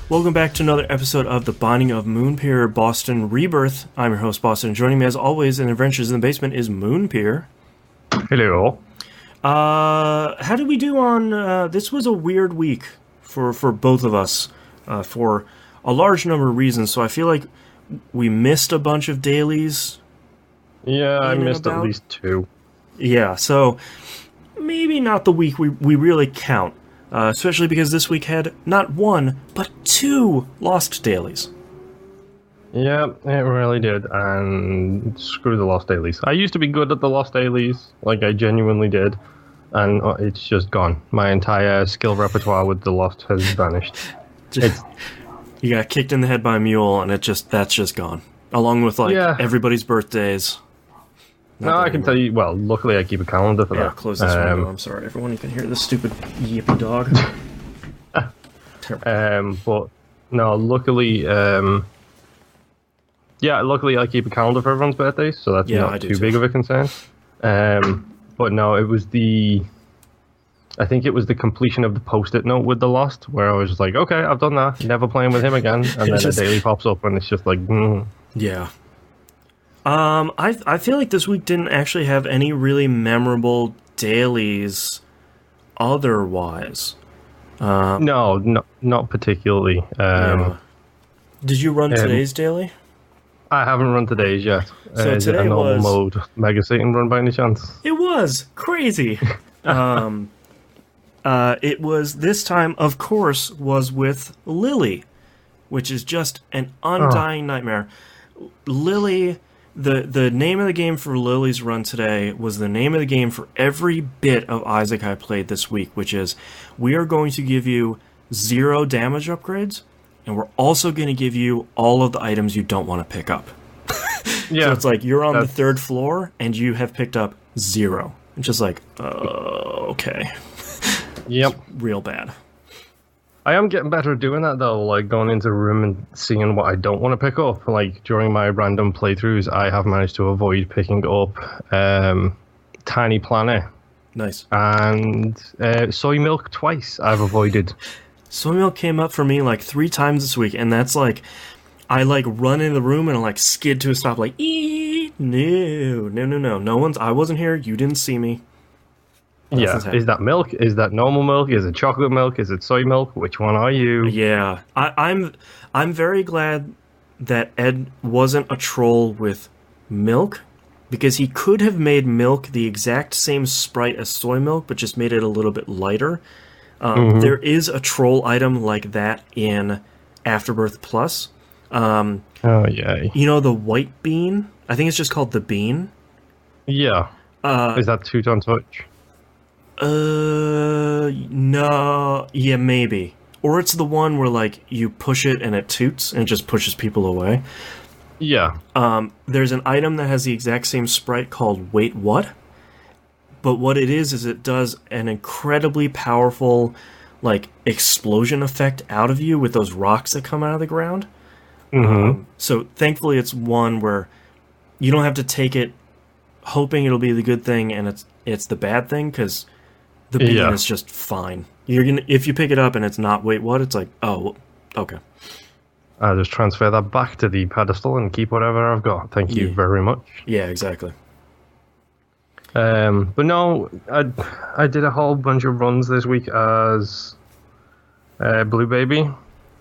Welcome back to another episode of The Binding of Moonpir Boston Rebirth. I'm your host, Boston, and joining me as always in Adventures in the Basement is Moonpir. Hello. How did we do on... this was a weird week for both of us for a large number of reasons, so I feel like we missed a bunch of dailies. Yeah, I missed at least 2. Yeah, so maybe not the week we really count. Especially because this week had not 1, but 2 lost dailies. Yeah, it really did, and screw the lost dailies. I used to be good at the lost dailies, like I genuinely did, and it's just gone. My entire skill repertoire with the lost has vanished. You got kicked in the head by a mule, and that's just gone. Along with, everybody's birthdays. No, I can tell you, well, luckily I keep a calendar for that. Yeah, close this window. I'm sorry, everyone. You can hear this stupid yippy dog. Terrible. But, no, luckily, luckily I keep a calendar for everyone's birthdays, so that's not too big of a concern. But no, it was I think it was the completion of the post-it note with the Lost, where I was just like, okay, I've done that, never playing with him again, and then a daily pops up, and it's just like, Yeah. I feel like this week didn't actually have any really memorable dailies otherwise. No, not particularly. Yeah. Did you run today's daily? I haven't run today's yet. So is it a normal mode Mega Satan run by any chance? It was crazy. It was, this time, of course, was with Lily, which is just an undying nightmare. Lily... The name of the game for Lily's run today was the name of the game for every bit of Isaac I played this week, which is, we are going to give you 0 damage upgrades, and we're also going to give you all of the items you don't want to pick up. Yeah, so it's like, you're on the 3rd floor, and you have picked up 0. It's just like, okay. Yep. Real bad. I am getting better at doing that, though, like going into a room and seeing what I don't want to pick up. Like, during my random playthroughs, I have managed to avoid picking up Tiny Planet. Nice. And Soy Milk twice I've avoided. Soy Milk came up for me like 3 times this week, and that's like, I like run into the room and I like skid to a stop, like, no, I wasn't here, you didn't see me. Yeah, is that milk? Is that normal milk? Is it chocolate milk? Is it soy milk? Which one are you? Yeah, I'm very glad that Ed wasn't a troll with milk, because he could have made milk the exact same sprite as soy milk, but just made it a little bit lighter. There is a troll item like that in Afterbirth Plus. Oh, yay. You know the white bean? I think it's just called the bean. Yeah. Is that Toot on Touch? No, yeah, maybe. Or it's the one where, like, you push it and it toots and it just pushes people away. Yeah. There's an item that has the exact same sprite called Wait What? But what it is it does an incredibly powerful, like, explosion effect out of you with those rocks that come out of the ground. So, thankfully, it's one where you don't have to take it hoping it'll be the good thing and it's the bad thing, because... the bean is just fine. If you pick it up and it's not Wait What, it's like, oh, okay. I'll just transfer that back to the pedestal and keep whatever I've got. Thank you very much. Yeah, exactly. But no, I did a whole bunch of runs this week as Blue Baby.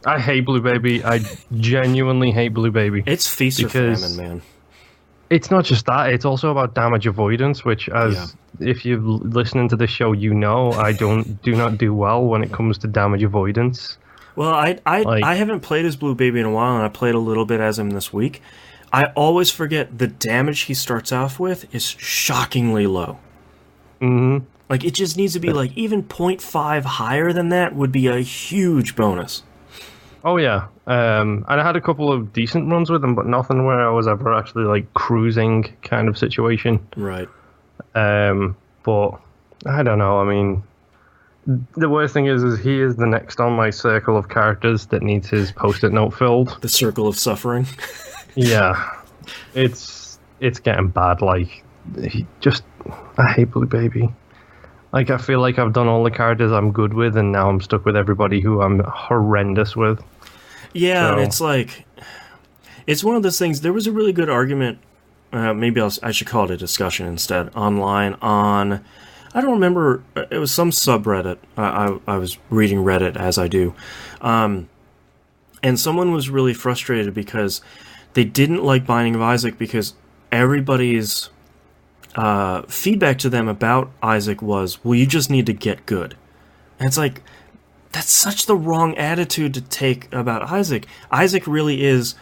I hate Blue Baby. I genuinely hate Blue Baby. It's feast or famine, man. It's not just that, it's also about damage avoidance, which, if you're listening to this show, you know I do not do well when it comes to damage avoidance. Well, I haven't played as Blue Baby in a while, and I played a little bit as him this week. I always forget the damage he starts off with is shockingly low. Mm-hmm. Like, it just needs to be, like, even 0.5 higher than that would be a huge bonus. Oh, yeah. And I had a couple of decent runs with him, but nothing where I was ever actually, like, cruising kind of situation. Right. But, I don't know, I mean, the worst thing is he is the next on my circle of characters that needs his post-it note filled. The circle of suffering. Yeah. It's getting bad, like, I hate Blue Baby. Like, I feel like I've done all the characters I'm good with, and now I'm stuck with everybody who I'm horrendous with. Yeah, so. And it's like, it's one of those things. There was a really good argument. Maybe I should call it a discussion instead, online on, I don't remember, it was some subreddit. I was reading Reddit as I do. And someone was really frustrated because they didn't like Binding of Isaac because everybody's feedback to them about Isaac was, well, you just need to get good. And it's like, that's such the wrong attitude to take about Isaac. Isaac really is,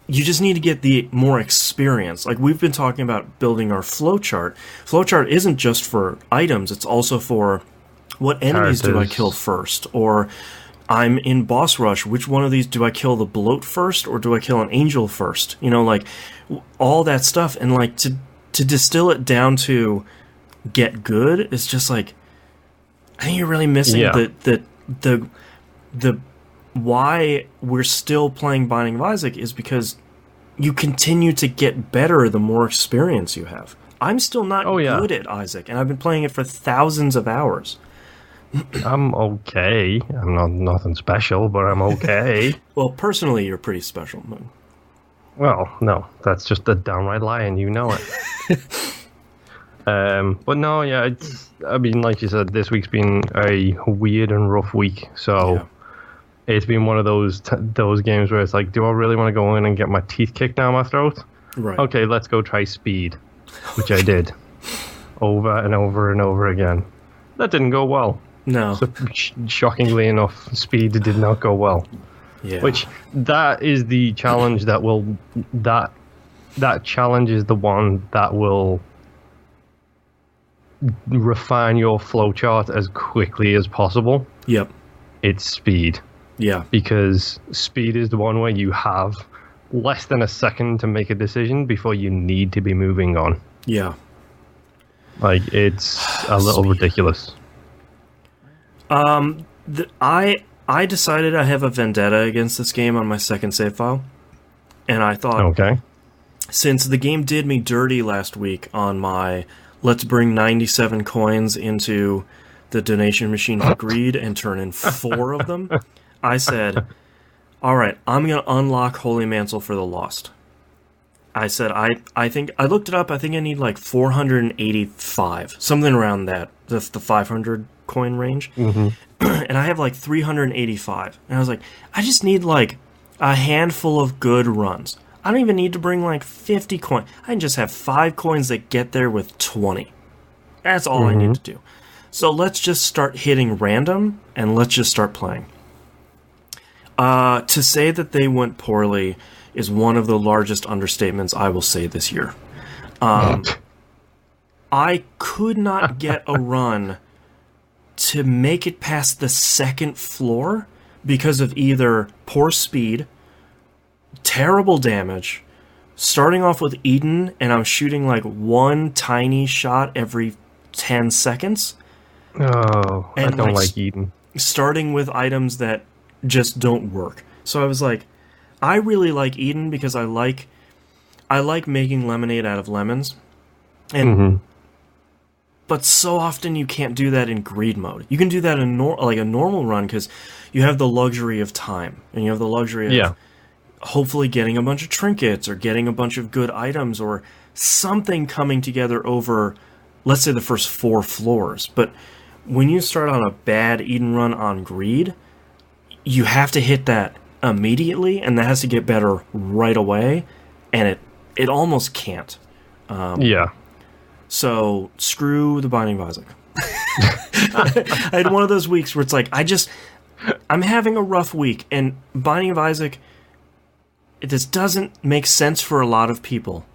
you just need to get the more experience. Like, we've been talking about building our flowchart. Flowchart isn't just for items, it's also for what enemies do I kill first? Or I'm in boss rush, which one of these do I kill, the bloat first or do I kill an angel first? You know, like, all that stuff. And like, to distill it down to get good is just like, I think you're really missing the why we're still playing Binding of Isaac is because you continue to get better the more experience you have. I'm still not good at Isaac, and I've been playing it for thousands of hours. I'm okay. I'm not nothing special, but I'm okay. Well, personally, you're pretty special, Moon. Well, no, that's just a downright lie, and you know it. But no, yeah, I mean, like you said, this week's been a weird and rough week, so it's been one of those games where it's like, do I really want to go in and get my teeth kicked down my throat? Right. Okay, let's go try speed, which I did over and over and over again. That didn't go well. No. So, shockingly enough, speed did not go well. Yeah. Which, that is the challenge that challenge is the one that will refine your flowchart as quickly as possible. Yep. It's speed. Yeah. Because speed is the one where you have less than a second to make a decision before you need to be moving on. Yeah. Like, it's a little ridiculous. I decided I have a vendetta against this game on my second save file. And I thought, okay, since the game did me dirty last week on my let's bring 97 coins into the donation machine for greed and turn in 4 of them, I said, all right, I'm going to unlock Holy Mantle for the Lost. I said, I think, I looked it up, I think I need like 485, something around that. That's the 500 coin range. Mm-hmm. And I have like 385. And I was like, I just need like a handful of good runs. I don't even need to bring like 50 coins. I can just have 5 coins that get there with 20. That's all I need to do. So let's just start hitting random, and let's just start playing. To say that they went poorly is one of the largest understatements I will say this year. I could not get a run to make it past the second floor because of either poor speed, terrible damage, starting off with Eden, and I'm shooting like one tiny shot every 10 seconds. Oh, and I don't like Eden. Starting with items that just don't work. So I was like, I really like Eden because I like making lemonade out of lemons. And but so often you can't do that in greed mode. You can do that in like a normal run because you have the luxury of time and you have the luxury of hopefully getting a bunch of trinkets or getting a bunch of good items or something coming together over, let's say, the first 4 floors. But when you start on a bad Eden run on greed, you have to hit that immediately, and that has to get better right away, and it almost can't. So screw the Binding of Isaac. I had one of those weeks where it's like, I'm having a rough week, and Binding of Isaac, this doesn't make sense for a lot of people,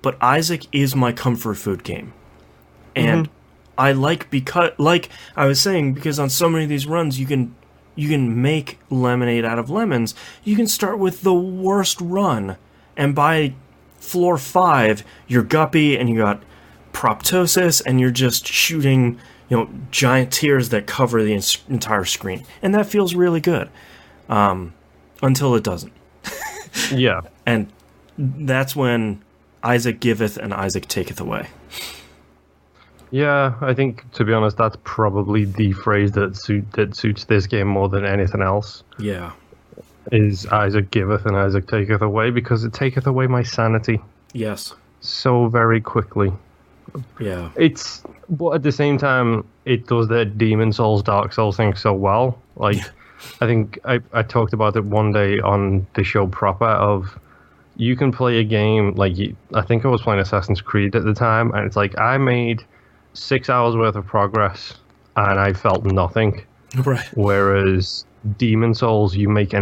but Isaac is my comfort food game. And I because, like I was saying, because on so many of these runs, you can make lemonade out of lemons. You can start with the worst run, and by floor 5, you're guppy, and you got proptosis, and you're just shooting, giant tears that cover the entire screen, and that feels really good, until it doesn't. Yeah, and that's when Isaac giveth and Isaac taketh away. Yeah, I think, to be honest, that's probably the phrase that suits this game more than anything else. Yeah. is Isaac giveth and Isaac taketh away, because it taketh away my sanity. Yes. So very quickly. Yeah. But at the same time, it does the Demon Souls, Dark Souls thing so well. Like, I think I talked about it one day on the show proper of, you can play a game, like, I think I was playing Assassin's Creed at the time, and it's like, I made 6 hours worth of progress, and I felt nothing. Right. Whereas Demon Souls, you make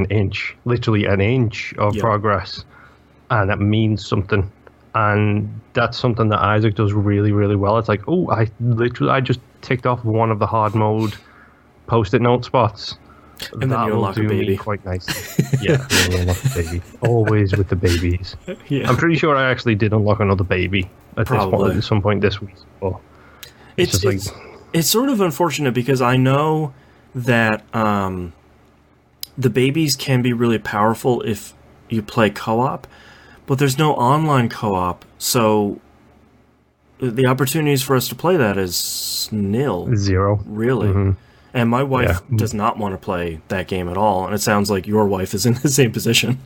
literally an inch of progress, and that means something. And that's something that Isaac does really, really well. It's like, oh, I just ticked off one of the hard mode post-it note spots. And then you unlock a baby. Quite nicely. Yeah, then you unlock a baby. Always with the babies. Yeah. I'm pretty sure I actually did unlock another baby at some point this week. But it's sort of unfortunate because I know that the babies can be really powerful if you play co-op, but there's no online co-op, so the opportunities for us to play that is nil. Zero. Really. Mm-hmm. And my wife does not want to play that game at all, and it sounds like your wife is in the same position.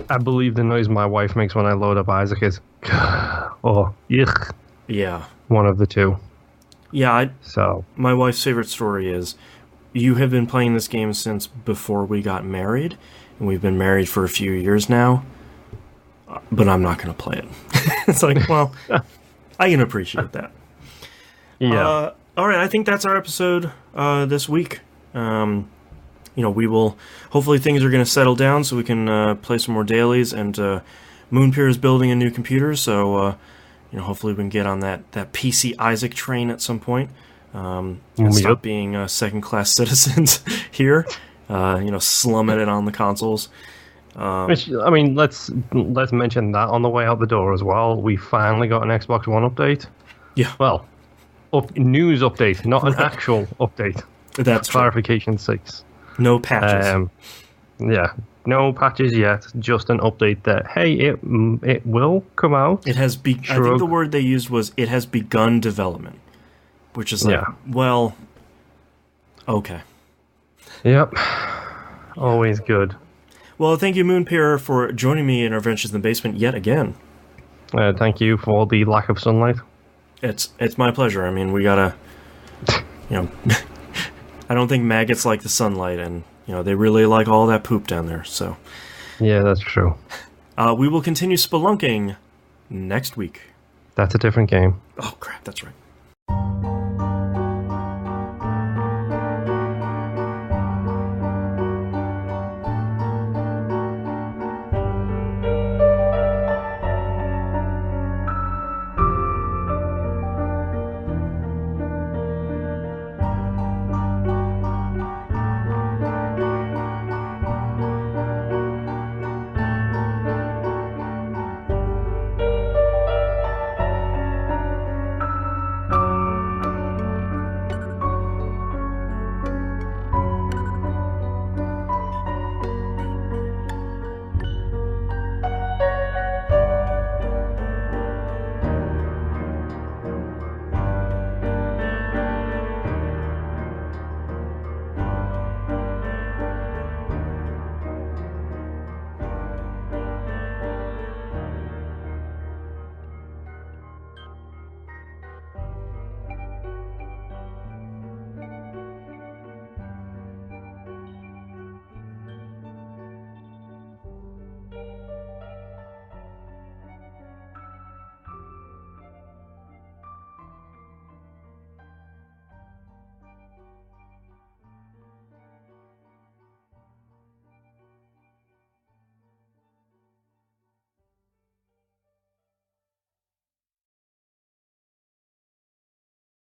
I believe the noise my wife makes when I load up Isaac is or yuck. Yeah. One of the two. Yeah, my wife's favorite story is, you have been playing this game since before we got married, and we've been married for a few years now, but I'm not going to play it. It's like, well, I can appreciate that. Yeah. All right, I think that's our episode this week. We will, hopefully things are going to settle down so we can play some more dailies, and Moonpir is building a new computer, so hopefully we can get on that PC Isaac train at some point. And stop being second-class citizens here, slumming it on the consoles. Which, I mean, let's mention that on the way out the door as well. We finally got an Xbox One update. Yeah. Well, news update, not an actual update. That's clarification 6. No patches. No patches yet. Just an update that, hey, it will come out. It has. I think the word they used was, it has begun development, which is like, well, okay. Yep. Always good. Well, thank you, Moonpir, for joining me in our Adventures in the Basement yet again. Thank you for the lack of sunlight. It's my pleasure. I mean, we gotta, I don't think maggots like the sunlight, and they really like all that poop down there. So, yeah, that's true. We will continue spelunking next week. That's a different game. Oh crap! That's right.